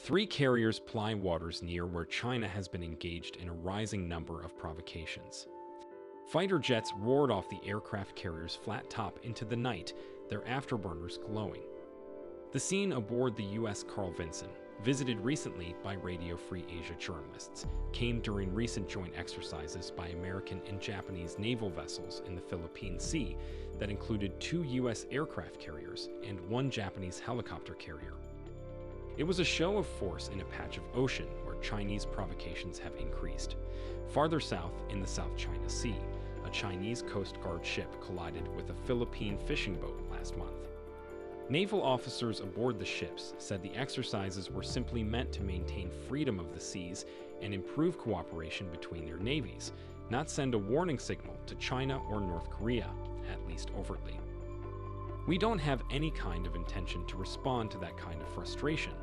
Three carriers ply waters near where China has been engaged in a rising number of provocations. Fighter jets roared off the aircraft carrier's flat top into the night, their afterburners glowing. The scene aboard the U.S. Carl Vinson, visited recently by Radio Free Asia journalists, came during recent joint exercises by American and Japanese naval vessels in the Philippine Sea that included 2 U.S. aircraft carriers and 1 Japanese helicopter carrier. It was a show of force in a patch of ocean where Chinese provocations have increased. Farther south, in the South China Sea, a Chinese Coast Guard ship collided with a Philippine fishing boat last month. Naval officers aboard the ships said the exercises were simply meant to maintain freedom of the seas and improve cooperation between their navies, not send a warning signal to China or North Korea, at least overtly. We don't have any kind of intention to respond to that kind of frustration,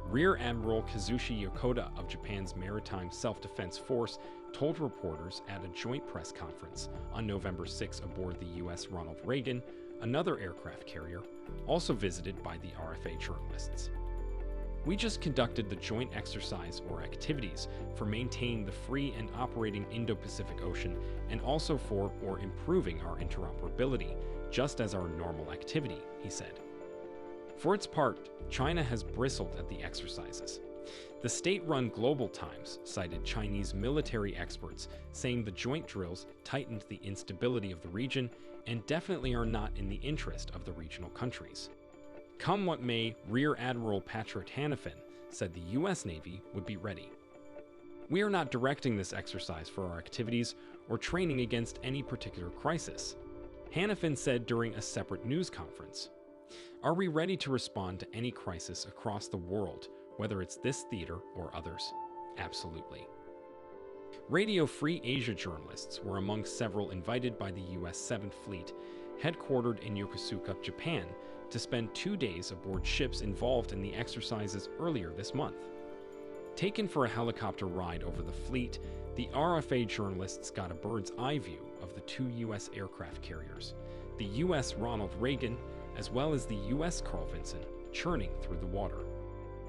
Rear Admiral Kazushi Yokota of Japan's Maritime Self-Defense Force told reporters at a joint press conference on November 6 aboard the U.S. Ronald Reagan, another aircraft carrier, also visited by the RFA journalists. We just conducted the joint exercise or activities for maintaining the free and operating Indo-Pacific Ocean and also for or improving our interoperability, just as our normal activity, he said. For its part, China has bristled at the exercises. The state-run Global Times cited Chinese military experts saying the joint drills tightened the instability of the region and definitely are not in the interest of the regional countries. Come what may, Rear Admiral Patrick Hanifin said the U.S. Navy would be ready. We are not directing this exercise for our activities or training against any particular crisis, Hanifin said during a separate news conference. Are we ready to respond to any crisis across the world, whether it's this theater or others? Absolutely. Radio Free Asia journalists were among several invited by the U.S. 7th Fleet, headquartered in Yokosuka, Japan, to spend 2 days aboard ships involved in the exercises earlier this month. Taken for a helicopter ride over the fleet, the RFA journalists got a bird's-eye view of the 2 U.S. aircraft carriers, the U.S. Ronald Reagan, as well as the U.S. Carl Vinson, churning through the water.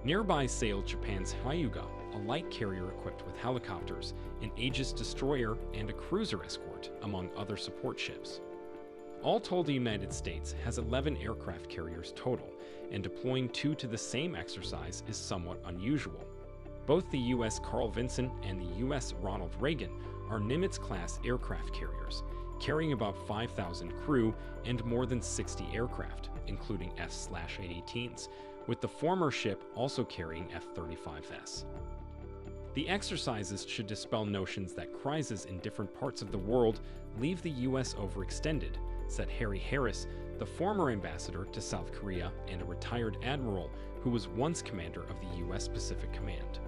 Nearby sailed Japan's Hyuga, a light carrier equipped with helicopters, an Aegis destroyer, and a cruiser escort, among other support ships. All told, the United States has 11 aircraft carriers total, and deploying 2 to the same exercise is somewhat unusual. Both the U.S. Carl Vinson and the U.S. Ronald Reagan are Nimitz-class aircraft carriers, carrying about 5,000 crew and more than 60 aircraft, including F/A-18s, with the former ship also carrying F-35s. The exercises should dispel notions that crises in different parts of the world leave the U.S. overextended, said Harry Harris, the former ambassador to South Korea and a retired admiral who was once commander of the U.S. Pacific Command.